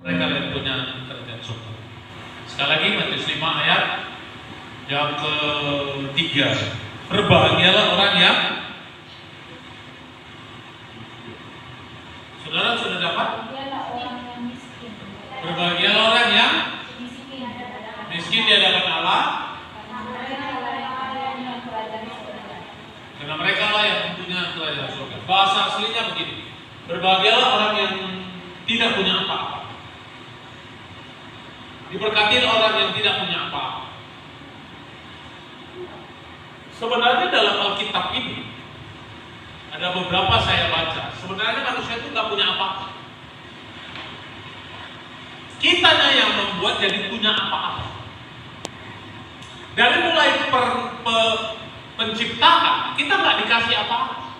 mereka yang punya kerajaan surga. Sekali lagi Matius 5 ayat yang ketiga. Berbahagialah orang yang saudara sudah dapat? Berbahagialah orang yang miskin di hadapan Allah, karena mereka lah yang mempunyai kerajaan surga. Bahasa aslinya begini: berbahagialah orang yang tidak punya apa-apa. Diberkati orang yang tidak punya apa-apa. Sebenarnya dalam Alkitab ini ada beberapa saya baca. Sebenarnya manusia itu nggak punya apa-apa. Kitanya yang membuat jadi punya apa-apa. Dari mulai penciptaan kita nggak dikasih apa-apa.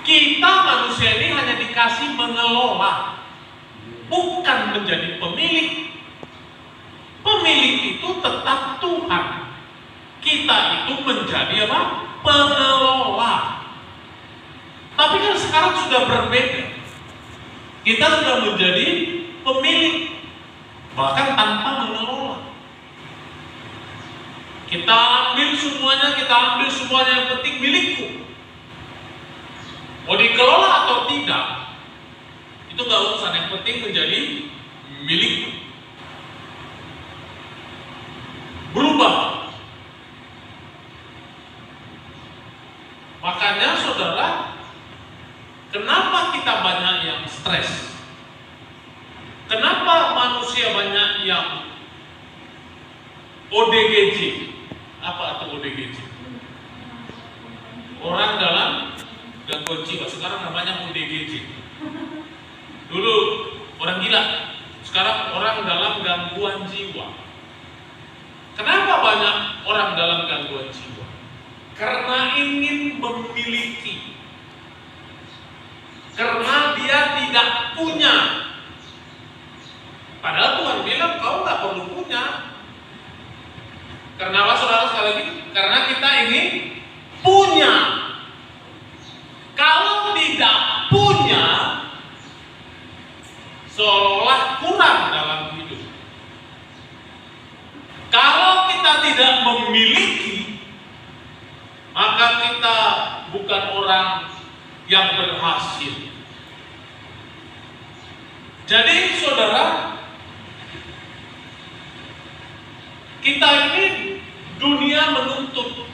Kita manusia ini hanya dikasih mengelola, bukan menjadi pemilik. Pemilik itu tetap Tuhan. Kita itu menjadi apa? Pengelola. Tapi kan sekarang sudah berbeda. Kita sudah menjadi pemilik, bahkan tanpa mengelola. Kita ambil semuanya, yang penting milikku. Mau dikelola atau tidak, itu gak urusan, yang penting menjadi milikku. Berubah. Makanya saudara, kenapa kita banyak yang stres? Kenapa manusia banyak yang ODGJ? Apa itu ODGJ? Orang dalam gangguan jiwa. Sekarang namanya ODGJ. Dulu orang gila, sekarang orang dalam gangguan jiwa. Kenapa banyak orang dalam gangguan jiwa? Karena ingin memiliki. Karena dia tidak punya. Padahal Tuhan bilang kau nggak perlu punya. Karena apa saudara sekali lagi? Karena kita ingin punya. Kalau tidak punya, seolah kurang dalam hidup. Kalau kita tidak memiliki, maka kita bukan orang yang berhasil. Jadi saudara, kita ini dunia menuntut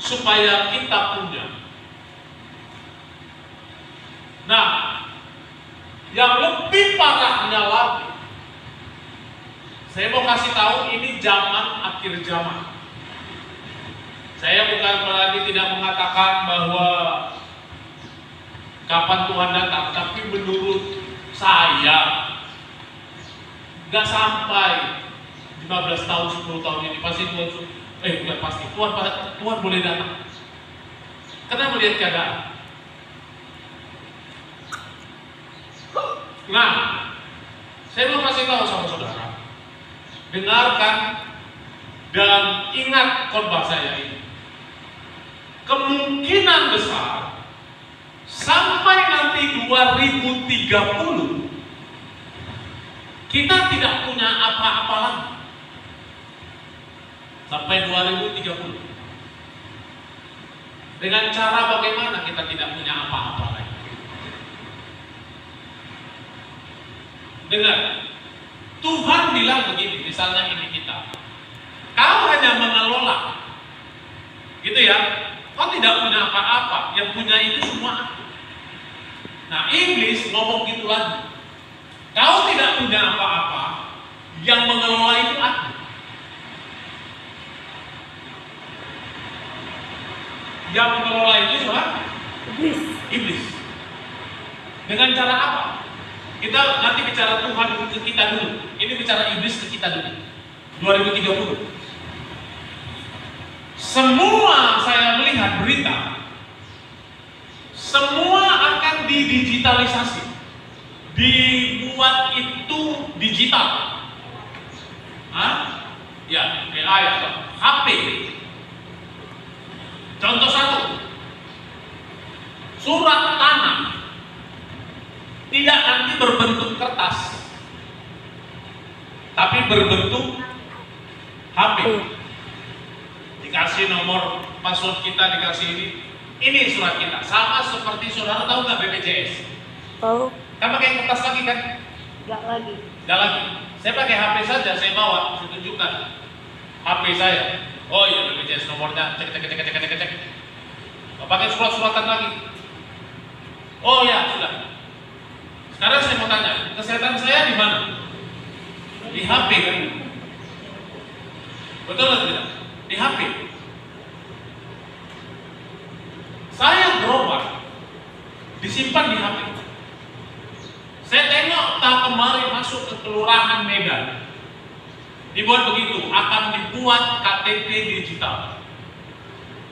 supaya kita punya. Nah, yang lebih parahnya lagi, saya mau kasih tahu ini zaman akhir zaman. Saya bukan berarti tidak mengatakan bahwa kapan Tuhan datang, tapi menurut saya nggak sampai 15 tahun, 10 tahun ini pasti Tuhan boleh datang. Karena melihat keadaan. Nah, saya mau kasih tahu sama saudara, dengarkan dan ingat khotbah saya ini. Kemungkinan besar sampai nanti 2030 kita tidak punya apa-apa lagi. Sampai 2030. Dengan cara bagaimana kita tidak punya apa-apa lagi? Dengar, Tuhan bilang begini, misalnya ini kita, kau hanya mengelola, gitu ya, kau tidak punya apa-apa, yang punya itu semua aku. Nah, iblis ngomong gitu lagi, kau tidak punya apa-apa, yang mengelola itu aku. Yang mengelola itu siapa? Iblis. Dengan cara apa? Kita nanti bicara Tuhan ke kita dulu. Ini bicara iblis ke kita dulu. 2030. Semua saya melihat berita, semua akan didigitalisasi. Dibuat itu digital. Hah? Ya, AI atau HP. Contoh satu, surat tanah tidak nanti berbentuk kertas, berbentuk HP. Dikasih nomor password kita, dikasih ini surat kita. Sama seperti saudara tahu nggak BPJS? Tahu. Kan pakai kertas lagi kan? Nggak lagi. Nggak lagi. Saya pakai HP saja, saya bawa, saya tunjukkan HP saya. Oh iya, BPJS nomornya, cek. Nggak pakai surat-suratan lagi. Oh ya, sudah. Sekarang saya mau tanya, kesehatan saya di mana? Di HP kan? Betul atau tidak? Di HP. Saya berobat, disimpan di HP. Saya tengok tak kemarin masuk ke Kelurahan Medan. Dibuat begitu, akan dibuat KTP digital.